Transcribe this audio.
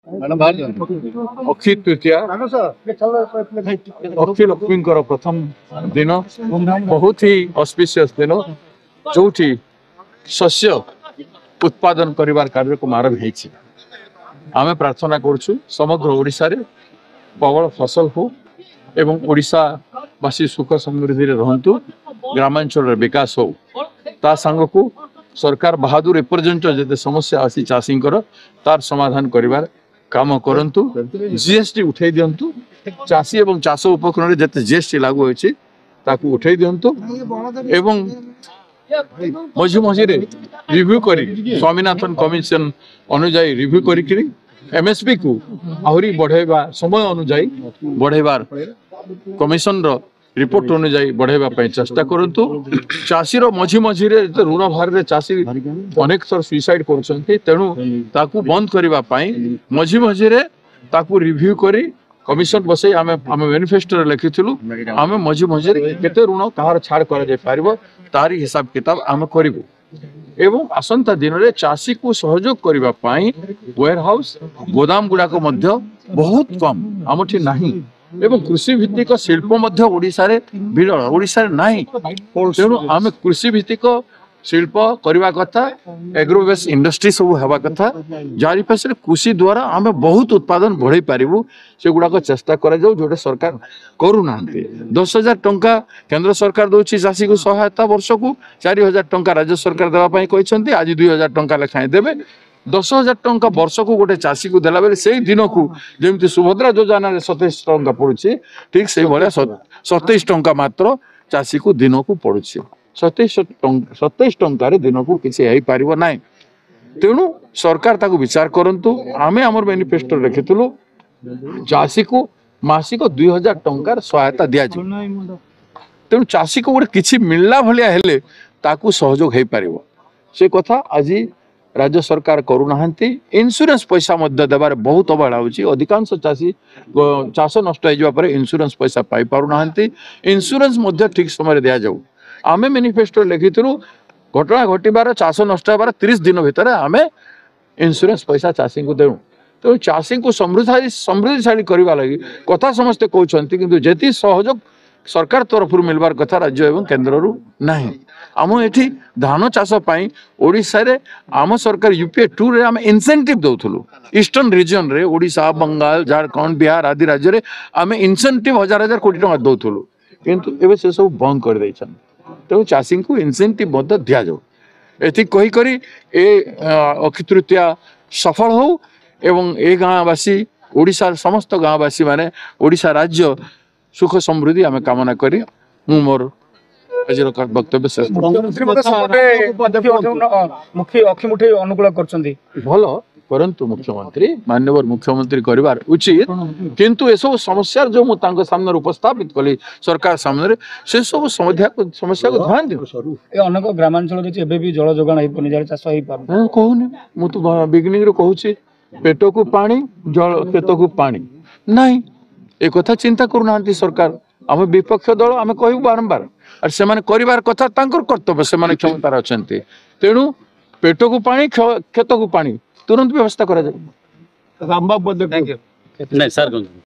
अक्षय तृतीया अक्षय लक्ष्मी प्रथम दिन बहुत ही ऑस्पिशियस दिन जो शस्य उत्पादन करिवार कार्यक्रम आरंभ होइछि। आमे प्रार्थना करूछु समग्र ओडिशा रे प्रबल फसल हो एवं ओडिशावासी सुख समृद्धि रे रहंतु, ग्रामांचल रे विकास हो। ता संग को सरकार बहादुर एपर्यंत जते समस्या आसी चाषींकर तार समाधान करिवार काम करंतु। जीएसटी उठाई दियंतु, चाषी एवं चाष उपकरण जते जीएसटी लागू होइछि ताकू उठाई दियंतु एवं मझी मझी रिव्यू करी स्वामीनाथन कमिशन अनुजाई रिव्यू करी एमएसपी को आहरी बढ़ेबा समय अनुजाई बढ़ेबार कमिशन रो रिपोर्ट अनुजाई बढ़ेबा पई चेष्टा करंतु। चाषी रो मझी मझी रे ऋण भार रे चाषी अनेक थर सुइसाइड करछन्ते, तेनु ताकू बंद करिबा पई मझी मझी रे ताकू रिव्यू करी कमिशन बसई आमे मैनिफेस्टो लिखिथिलु। आमे मझी मझी केते ऋण कहार छाड़ करा जाय पारिबो तारी हिसाब किताब आमे करिवो एवं आसंता दिन रे चाषी को सहयोग करिबा पई वेयर हाउस गोदाम गुडा को मध्य बहुत कम आमठी नाही एवं कृषि भित्तिक शिल्प मध्य ओडिसा रे विरल ओडिसा रे नाही। तेनु आमे कृषि भित्तिक शिल्प करवा कथा, एग्रोवेस इंडस्ट्री सब हेबा कथा, जारी पासे कृषि द्वारा आमे बहुत उत्पादन बढ़ाई पारिबु से गुडा को चेष्टा करा जाऊ जोटे सरकार करू नांती। 10,000 टंका केंद्र सरकार दोछि चाषी को सहायता वर्ष को, 4,000 टंका राज्य सरकार देवा पई कहिसंती, आज 2,000 टंका लेखाय देबे। 10,000 टंका वर्ष को गोटे चाषी को देला बेले से दिन को जेमति सुभद्रा योजना रे 27 टंका पड़ुछि, ठीक से भले 27 टंका मात्र चाषी को दिन को पड़ुछि। 27 टंका दिन को किसी है पारिबो नाही। तेणु सरकार ताको विचार करंतु। आमे हमर मैनिफेस्टो लिखितलु चाषी को मासिक 2,000 टंकार सहायता दिया जाय। तेणु चाषी को गोटे किछि मिलला भलिया हेले ताको सहयोग हे पारिबो से कथा आज राज्य सरकार करू नाहंती। इंश्योरेंस पैसा मध्य देबार बहुत अवहेला होछि। अधिकांश चाषी चाष नष्ट हो जावा परे इंश्योरेंस पैसा पाई पारु नाहंती। इंश्योरेंस मध्य ठीक समय दिया जाऊ। आमे मैनिफेस्टो लिखिथिलु घटना घटिबार चाष नष्ट होबार 30 दिन भितर आमे इंश्योरेंस पैसा चाषी को देउ। तो चाषी को समृद्धिशाली करबा लागि कथा समस्त कहउछंती, किंतु जेति सहयोग सरकार तरफ मिलबार कथा राज्य एवं केंद्र रु नाही। आम एठी धान चाष पई ओडिसा रे आम सरकार यूपीए 2 रे आमे इंसेंटिव दउथुलु। ईस्टर्न रीजन रे ओडिसा, बंगाल, झारखंड, बिहार आदि राज्य रे आमे इंसेंटिव 1,000 कोटी टका दउथुलु, किंतु एबे से सब बंद कर दैछन। तो चाषी को इंसेंटिव मध्य दिया जाऊ। एथि कहि करी ए अक्षय तृतीया सफल हो एवं ए गाँवासी ओडिसा समस्त गाँवासी माने ओडिसा राज्य सुख समृद्धि आमे कामना करी मु मोर आज वक्तव्य शेष। मुख्य अखिमुठी अनुकूल करछन्ती भल परंतु मुख्यमंत्री माननीय मुख्यमंत्री करिवार उचित, किंतु ए सब समस्या जो मु तांको सामने उपस्थापित कली सरकार सामने से सब समस्या को ध्यान दियो। ए अनेक ग्रामांचल रे एबे भी जल जोगान हेइ पनि जाय चाष हेइ पार कहूनी मु तो बिगिनिंग रे कहूची पेट को पानी जल पेट को पानी नहीं ए कथा चिंता करू नांती सरकार। आम विपक्ष दल आम कहू बारंबार और से माने करिवार कथा तांकर कर्तव्य, से माने क्षमता अछंती। तेणु पेट को पानी खेत को पानी तुरंत व्यवस्था करा जाए। नहीं सर।